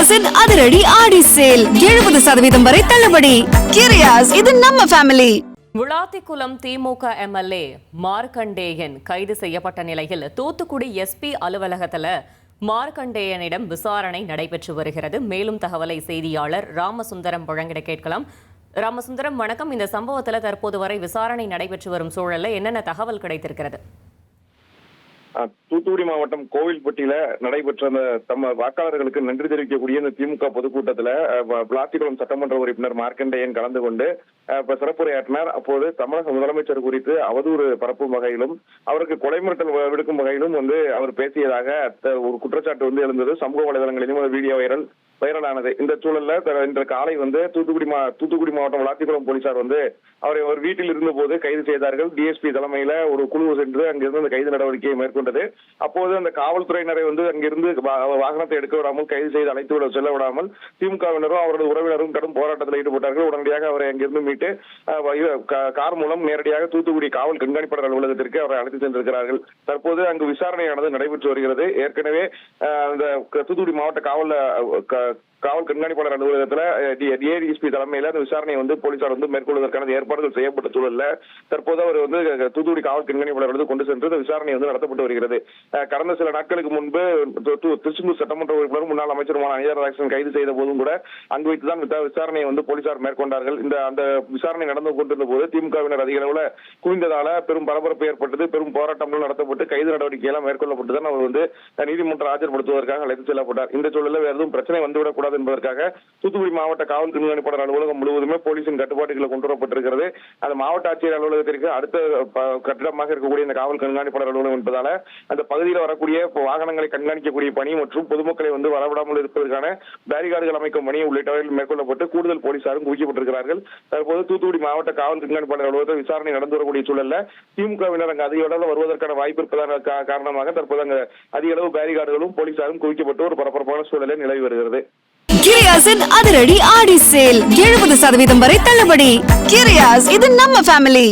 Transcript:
கிரியாஸின் அதிரடி ஆடி சேல் 70% வரை தள்ளுபடி. கிரியாஸ், இது நம்ம ஃபேமிலி. விளாத்திக்குளம் திமுக எம்எல்ஏ மார்க்கண்டேயன் கைது செய்யப்பட்ட நிலையில் தூத்துக்குடி எஸ்பி அலுவலகத்தில் மார்க்கண்டேயனிடம் விசாரணை நடைபெற்று வருகிறது. மேலும் தகவலை செய்தியாளர் ராமசுந்தரம் வழங்கிட கேட்கலாம். ராமசுந்தரம், வணக்கம். இந்த சம்பவத்தில் தற்போது வரை விசாரணை நடைபெற்று வரும் சூழலில் என்னென்ன தகவல் கிடைத்திருக்கிறது? தூத்துக்குடி மாவட்டம் கோவில்பட்டியில நடைபெற்ற அந்த தம்ம வாக்காளர்களுக்கு நன்றி தெரிவிக்கக்கூடிய இந்த திமுக பொதுக்கூட்டத்துல விளாத்திக்குளம் சட்டமன்ற உறுப்பினர் மார்க்கண்டேயன் கலந்து கொண்டு சிறப்புரையாற்றினார். அப்போது தமிழக முதலமைச்சர் குறித்து அவதூறு பரப்பும் வகையிலும் அவருக்கு கொலை மிரட்டல் விடுக்கும் வகையிலும் அவர் பேசியதாக ஒரு குற்றச்சாட்டு எழுந்தது. சமூக வலைதளங்களிலும் வீடியோ வைரலானது. இந்த சூழல்ல இன்று காலை தூத்துக்குடி மாவட்டம் விளாத்திக்குளம் போலீசார் அவரை ஒரு வீட்டில் இருந்த போது கைது செய்தார்கள். டிஎஸ்பி தலைமையில ஒரு குழு சென்று அங்கிருந்து அந்த கைது நடவடிக்கையை மேற்கொண்டது. அப்போது அந்த காவல்துறையினரை அங்கிருந்து வாகனத்தை எடுக்க விடாமல் கைது செய்து அழைத்து செல்ல விடாமல் திமுகவினரும் அவரது உறவினரும் கடும் போராட்டத்தில் ஈடுபட்டார்கள். உடனடியாக அவரை அங்கிருந்து மீட்டு கார் மூலம் நேரடியாக தூத்துக்குடி காவல் கண்காணிப்பாளர் அலுவலகத்திற்கு அவரை அழைத்து சென்றிருக்கிறார்கள். தற்போது அங்கு விசாரணையானது நடைபெற்று வருகிறது. ஏற்கனவே இந்த தூத்துக்குடி மாவட்ட காவல் கண்காணிப்பாளர் அலுவலகத்தில் டிஎஸ்பி தலைமையில அந்த விசாரணை போலீசார் மேற்கொள்வதற்கான ஏற்பாடுகள் செய்யப்பட்ட சூழல்ல தற்போது அவர் தூத்துக்குடி காவல் கண்காணிப்பாளர் கொண்டு சென்று இந்த விசாரணை நடத்தப்பட்டு வருகிறது. கடந்த சில நாட்களுக்கு முன்பு திருச்செந்தூர் சட்டமன்ற உறுப்பினர் முன்னாள் அமைச்சருமான அனிதா ராதாகிருஷ்ணன் கைது செய்த போதும் கூட அங்கு வைத்துதான் விசாரணையை போலீசார் மேற்கொண்டார்கள். அந்த விசாரணை நடந்து கொண்டிருந்த போது திமுகவினர் அதிக அளவுல குவிந்ததால பெரும் பரபரப்பு ஏற்பட்டது. பெரும் போராட்டங்கள் நடத்தப்பட்டு கைது நடவடிக்கை எல்லாம் மேற்கொள்ளப்பட்டுதான் அவர் நீதிமன்றம் ஆஜர்படுத்துவதற்காக அழைத்து செல்லப்பட்டார். இந்த சூழலில் வேறு எதுவும் பிரச்சனை வந்துவிடக் கூடாது என்பதற்காக தூத்துக்குடி மாவட்ட காவல் கண்காணிப்பாளர் அலுவலகம் முழுவதுமே போலீசின் கட்டுப்பாட்டுகளை கொண்டு வரப்பட்டிருக்கிறது. அந்த மாவட்ட ஆட்சியர் அலுவலகத்திற்கு அடுத்த கட்டிடமாக இருக்கக்கூடிய இந்த காவல் கண்காணிப்பாளர் அலுவலகம் என்பதால அந்த பகுதியில் வரக்கூடிய வாகனங்களை கண்காணிக்கக்கூடிய பணி மற்றும் பொதுமக்களை வரவிடாமல் இருப்பதற்கான பேரிகார்டுகள் அமைக்கும் பணி உள்ளிட்டவைகள் மேற்கொள்ளப்பட்டு கூடுதல் போலீசாரும் குவிக்கப்பட்டிருக்கிறார்கள். தற்போது தூத்துக்குடி மாவட்ட காவல் கண்காணிப்பாளர் அலுவலகத்தில் விசாரணை நடந்து வரக்கூடிய சூழல்ல திமுகவினர் அங்கு அதிக அளவில் வருவதற்கான வாய்ப்பு இருப்பதன் காரணமாக தற்போது அங்கு அதிக அளவு பேரிகார்டுகளும் போலீசாரும் குவிக்கப்பட்டு ஒரு பரபரப்பான சூழலை நிலவி வருகிறது. கிரியாஸின் அதிரடி ஆடி சேல் 70% வரை தள்ளுபடி. கிரியாஸ், இது நம்ம ஃபேமிலி.